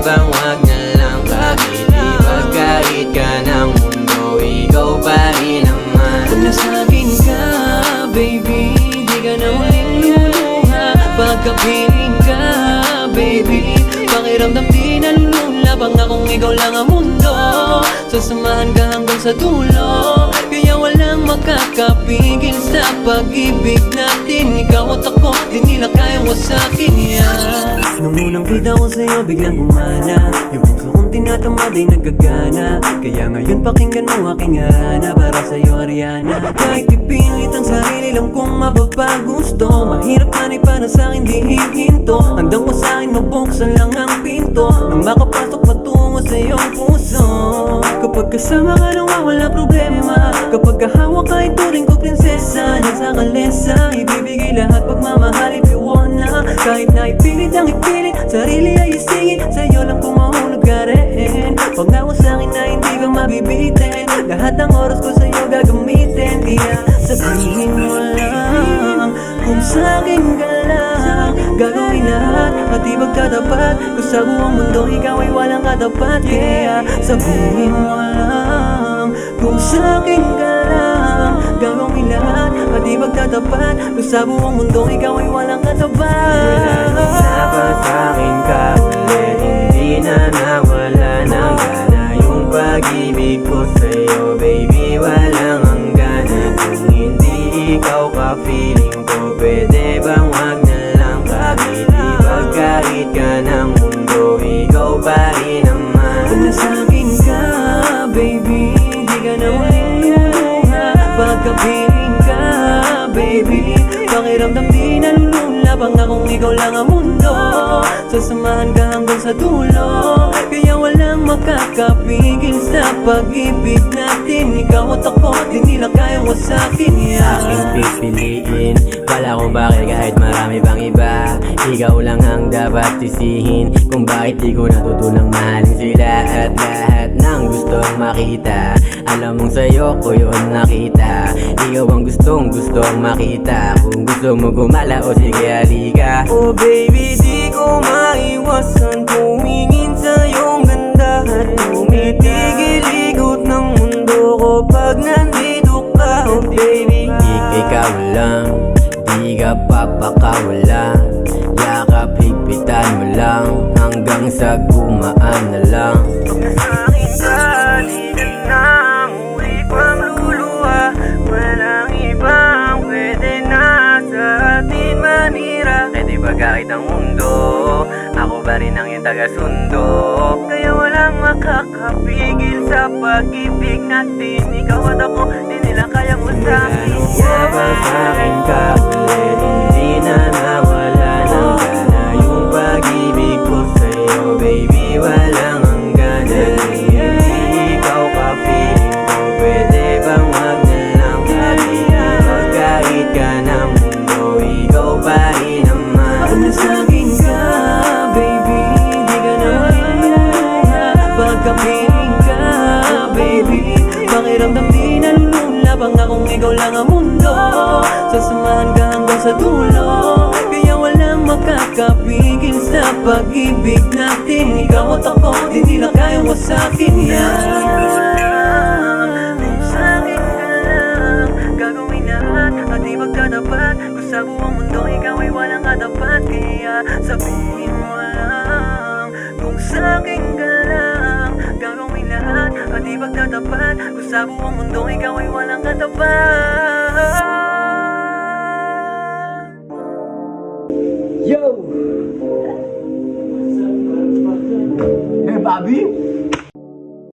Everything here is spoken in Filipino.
bang wag na lang pag-ibig? Kahit ka ng mundo, ikaw pa rin naman. Kung nasa akin ka, baby, di ka na uling luluha. Pagkapiling ka, baby, pakiramdam di nalulula. Pangakong ikaw lang ang mundo, sasamahan ka hanggang sa dulo. Kaya walang makakapigil sa pag-ibig natin. Ikaw at ako, di nila kayang wasakin yan. Nung unang kita ko sa'yo, biglang gumana. Yung puso kong tinatamad ay nagagana. Kaya ngayon pakinggan mo aking hana. Para sa'yo, Ariana. Kahit ipilit ang sarili lang kung mapapagusto. Mahirap man ay para sa'kin di hihinto. Handang ko sa'kin mabuksan lang ang pinto. Nang makapasok patungo sa iyong puso. Kapag kasama ka nang wala problema. Kapag kahawak ka ituring ko prinsesa. Diyan sa kalesa, ibibigay lahat pagmamahal if you wanna. Kahit na ipilit ang ipilit, sarili ay isingit. Sa'yo lang kumahulog ka rin. Pag nawa sa'kin na hindi ka mabibitin. Lahat ng oras ko sa'yo gagamitin. Kaya sabihin mo lang kung sa'kin ka lang. Gagawin lahat at di magtatapat. Kung sa buong mundo ikaw ay walang katapat. Kaya sabihin mo lang kung sa'kin ka lang. Gagawin lahat at di magtatapat. Kung sa buong mundo ikaw ay walang katapat. Dapat sa'kin ka ulit, hindi na nawala ng gana. Yung pag-ibig ko sa'yo, baby, walang hanggan. Kung hindi ikaw ka feeling ko, pwede bang wag na lang pag-ibig? Kahit ka ng mundo, ikaw pa rin naman. Kung nasa akin ka, baby, di ka na uling luluha. Pagkapiling ka, baby, pakiramdam di nalulula. Pangakong ikaw lang ang mundo, sasamahan ka hanggang sa dulo. Kaya walang makakapigil sa pag-ibig natin. Ikaw at ako, di nila kayang wasakin yan. Aking pipiliin, wala kung bakit kahit marami pang iba. Ikaw lang ang dapat sisihin kung bakit di ko natutunang mahalin sila. At lahat ng gustong makita, alam mong sa'yo ko yun nakita. Ikaw ang gustong makita. Kung gusto mo gumala o sige halika. Oh baby, di ko maiwasan tumingin sa iyong ganda. At tumitigil-ikot ng mundo ko pag nandito ka. Oh baby, Ikaw lang, di ka papakawala. Yakap higpitan mo lang hanggang sa gumaan na lang. pag nasa akin ka, di ka na muli pang luluha. Walang ibang pwede na sa atin manira. Eh di ba kahit ang mundo, ako pa rin ang iyong taga-sundo. Kaya walang makakapigil sa pag-ibig natin. Ikaw at ako, di nila kayang wasakin. Dapat sa'kin ka ulit, hindi na nawala ng gana. Yung pag-ibig ko sa'yo, baby, walang hanggan. At hindi ikaw ka feeling ko, pwede bang wag na lang pag-ibig? Kahit ka ng mundo, ikaw pa rin naman. Kung nasa akin ka, baby, di ka na maluluha. Pagkapiling ka, baby, pakiramdam di nalulula. Pangakong ikaw lang ang mundo, sasamahan ka hanggang sa dulo. Kaya walang makakapigil sa pag-ibig natin. Ikaw at ako, di nila kayang wasakin yan. Kung sa'kin ka lang, gagawin lahat at di magtatapat. Kung sa buong mundo ikaw ay walang katapat. Kaya sabihin mo lang kung sa'kin ka lang, gagawin lahat at di magtatapat. Kung sa buong mundo ikaw ay walang katapat. Yo! Hey, Bobby?